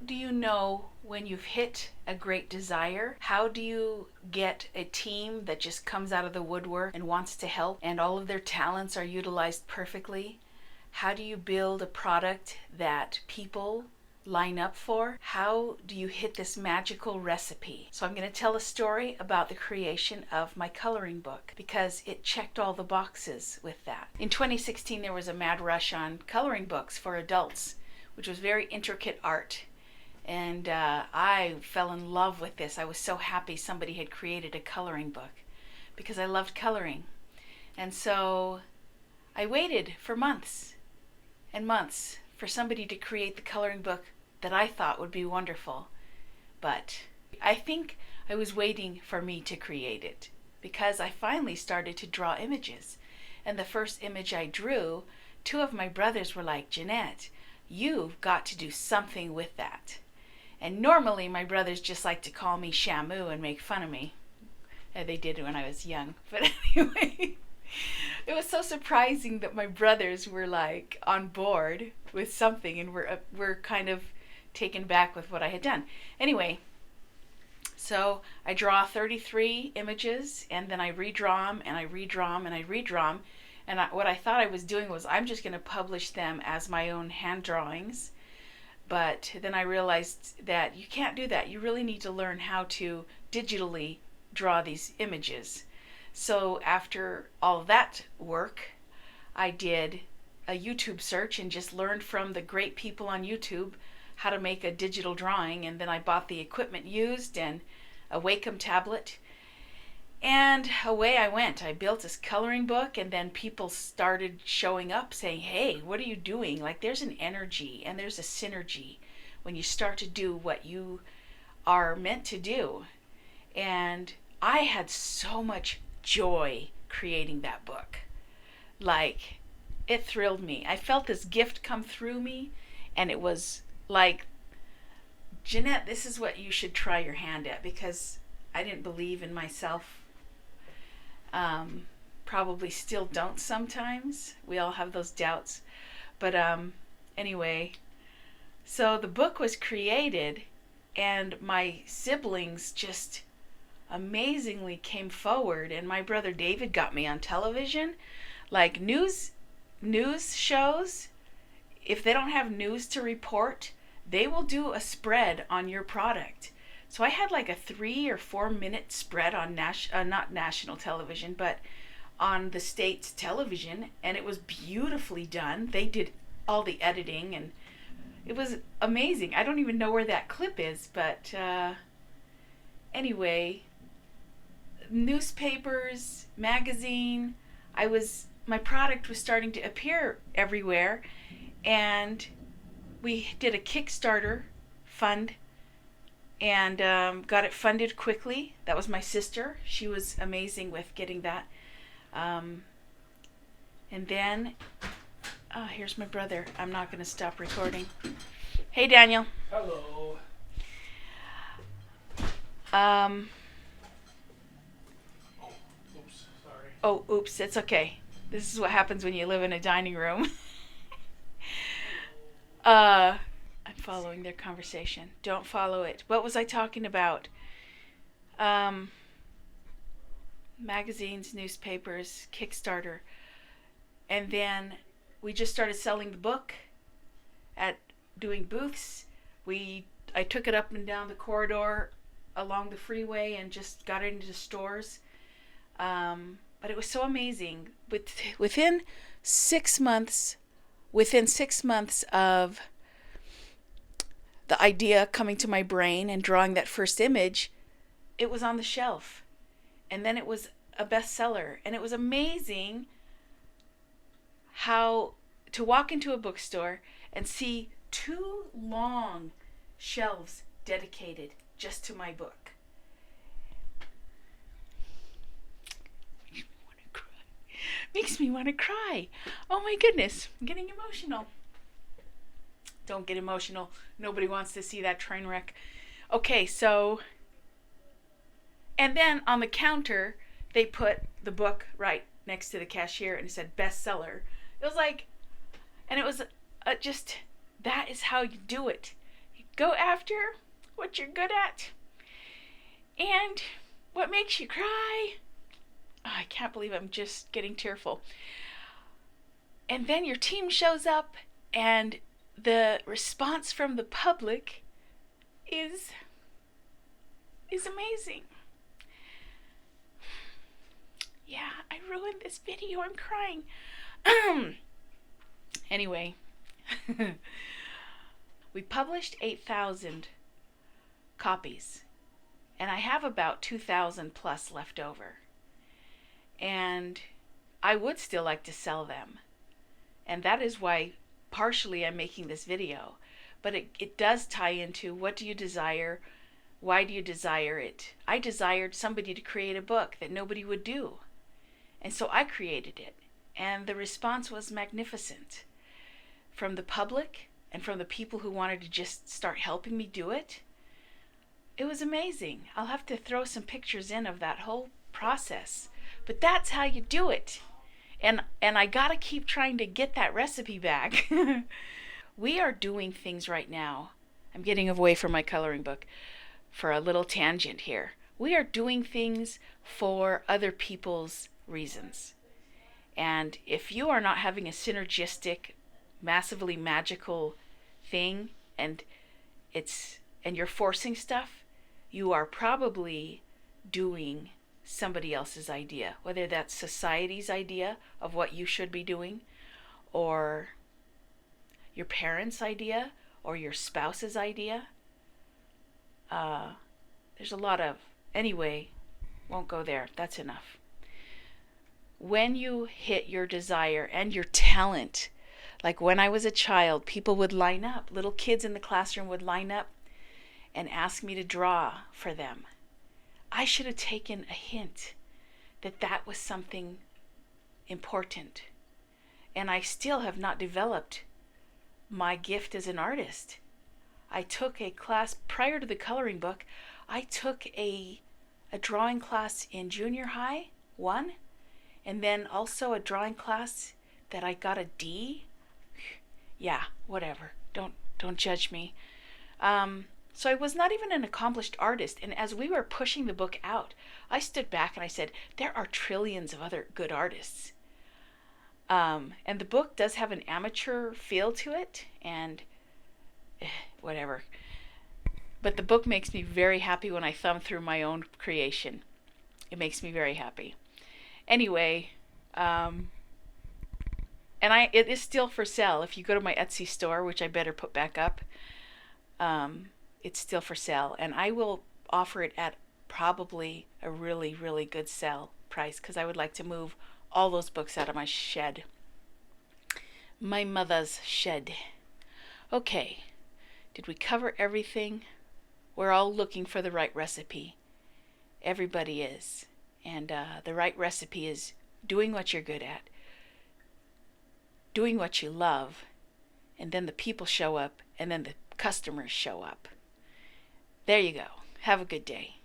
do you know when you've hit a great desire? How do you get a team that just comes out of the woodwork and wants to help and all of their talents are utilized perfectly? How do you build a product that people line up for? How do you hit this magical recipe? So I'm going to tell a story about the creation of my coloring book because it checked all the boxes with that. In 2016, there was a mad rush on coloring books for adults, which was very intricate art. And I fell in love with this. I was so happy somebody had created a coloring book because I loved coloring. And so I waited for months and months for somebody to create the coloring book that I thought would be wonderful. But I think I was waiting for me to create it because I finally started to draw images. And the first image I drew, two of my brothers were like, "Jeanette, you've got to do something with that." And normally my brothers just like to call me Shamu and make fun of me. They did when I was young. But anyway, it was so surprising that my brothers were like on board with something and were kind of taken back with what I had done. Anyway, so I draw 33 images and then I redraw them and I redraw them and I redraw them. And what I thought I was doing was I'm just going to publish them as my own hand drawings. But then I realized that you can't do that. You really need to learn how to digitally draw these images. So after all that work, I did a YouTube search and just learned from the great people on YouTube how to make a digital drawing. And then I bought the equipment used and a Wacom tablet. And away I went. I built this coloring book and then people started showing up saying, "Hey, what are you doing?" Like there's an energy and there's a synergy when you start to do what you are meant to do. And I had so much joy creating that book. Like it thrilled me. I felt this gift come through me and it was like, "Jeanette, this is what you should try your hand at," because I didn't believe in myself. Probably still don't sometimes. We all have those doubts. But anyway, so the book was created and my siblings just amazingly came forward, and my brother David got me on television. Like news shows, if they don't have news to report, they will do a spread on your product. So I had like a 3 or 4 minute spread on not national television, but on the state's television, and it was beautifully done. They did all the editing and it was amazing. I don't even know where that clip is, but anyway, newspapers, magazine, my product was starting to appear everywhere, and we did a Kickstarter fund and got it funded quickly. That was my sister. She was amazing with getting that. And then, here's my brother. I'm not going to stop recording. Hey, Daniel. Hello. Oops, sorry. Oh, oops, it's okay. This is what happens when you live in a dining room. I'm following their conversation. Don't follow it. What was I talking about? Magazines, newspapers, Kickstarter. And then we just started selling the book at doing booths. I took it up and down the corridor along the freeway and just got it into stores. But it was so amazing. Within 6 months of the idea coming to my brain and drawing that first image, it was on the shelf. And then it was a bestseller. And it was amazing how to walk into a bookstore and see 2 long shelves dedicated just to my book. Makes me want to cry. Oh my goodness, I'm getting emotional. Don't get emotional. Nobody wants to see that train wreck. Okay, so, and then on the counter, they put the book right next to the cashier and it said bestseller. It was like, and it was just, that is how you do it. You Go after what you're good at and what makes you cry. Oh, I can't believe I'm just getting tearful. And then your team shows up and the response from the public is amazing. Yeah, I ruined this video. I'm crying. Anyway, we published 8,000 copies, and I have about 2,000 plus left over. And I would still like to sell them. And that is why partially I'm making this video. But it does tie into, what do you desire? Why do you desire it? I desired somebody to create a book that nobody would do. And so I created it. And the response was magnificent. From the public and from the people who wanted to just start helping me do it. It was amazing. I'll have to throw some pictures in of that whole process. But that's how you do it. And I gotta keep trying to get that recipe back. We are doing things right now. I'm getting away from my coloring book for a little tangent here. We are doing things for other people's reasons. And if you are not having a synergistic, massively magical thing and you're forcing stuff, you are probably doing somebody else's idea, whether that's society's idea of what you should be doing, or your parents' idea, or your spouse's idea. There's a lot of, anyway, won't go there. That's enough. When you hit your desire and your talent, like when I was a child, people would line up, little kids in the classroom would line up and ask me to draw for them. I should have taken a hint that that was something important. And I still have not developed my gift as an artist. I took a class prior to the coloring book. I took a drawing class in junior high, 1, and then also a drawing class that I got a D. Yeah, whatever. Don't judge me. So I was not even an accomplished artist, and as we were pushing the book out, I stood back and I said, there are trillions of other good artists. And the book does have an amateur feel to it, and whatever. But the book makes me very happy when I thumb through my own creation. It makes me very happy. Anyway, and it is still for sale. If you go to my Etsy store, which I better put back up, it's still for sale, and I will offer it at probably a really, really good sale price, because I would like to move all those books out of my shed. My mother's shed. Okay, did we cover everything? We're all looking for the right recipe. Everybody is. And the right recipe is doing what you're good at, doing what you love, and then the people show up, and then the customers show up. There you go. Have a good day.